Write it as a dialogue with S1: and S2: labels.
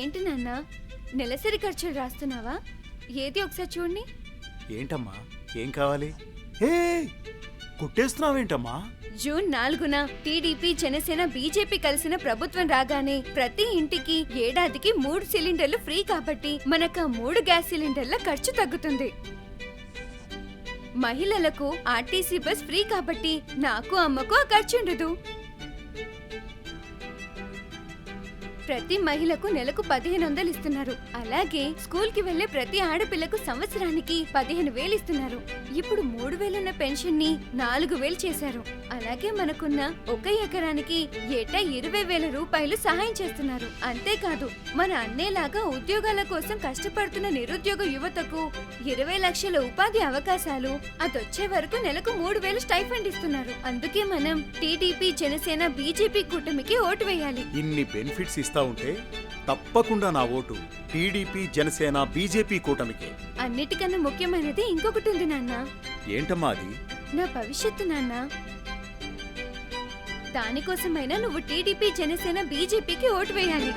S1: ఏంటి నాన్న, నెలసరి ఖర్చులు రాస్తున్నావా? ఏది ఒకసారి చూడండి.
S2: ఏంటమ్మా, ఏం కావాలి? హే, కుట్టేస్తున్నావేంటమ్మా?
S1: జూన్ 4న టీడీపీ, జనసేన, బీజేపీ కలిసిన ప్రభుత్వం రాగానే ప్రతి ఇంటికి ఏడాదికి 3 సిలిండర్లు ఫ్రీ కాబట్టి మనకు 3 గ్యాస్ సిలిండర్ల ఖర్చు తగ్గుతుంది. మహిళలకు ఆర్టీసీ బస్ ఫ్రీ కాబట్టి నాకు అమ్మకు ఆ ఖర్చు ఉండదు. ప్రతి మహిళకు నెలకు 1500 ఇస్తున్నారు. అలాగే స్కూల్ కి వెళ్లే ప్రతి ఆడపిల్లకు సంవత్సరానికి 15,000 ఇస్తున్నారు. ఇప్పుడు 3,000 ఉన్న పెన్షన్ ని 4,000 చేశారు. అలాగే మనకున్న 1 ఎకరానికి ఏటా 20,000 రూపాయలు సహాయం చేస్తున్నారు. అంతేకాదు మన అన్నేలాగా ఉద్యోగాల కోసం కష్టపడుతున్న నిరుద్యోగ యువతకు 20 లక్షల ఉపాధి అవకాశాలు, అదొచ్చే వరకు నెలకు 3,000 స్టైఫండ్ ఇస్తున్నారు. అందుకే మనం టీడీపీ, జనసేన, బీజేపీ కూటమికి ఓటు వేయాలి.
S2: ఇన్ని బెనిఫిట్స్ ఇస్తా ఉంటే తప్పకుండా నా ఓటు టీడీపీ, జనసేన, బీజేపీ కూటమికి.
S1: అన్నిటికన్నా ముఖ్యమైనది ఇంకొకటి ఉంది నాన్న.
S2: ఏంటమ్మా అది?
S1: నా భవిష్యత్తు నాన్న. దానికోసమైనా నువ్వు టీడీపీ, జనసేన, బీజేపీకి ఓటు వేయాలి.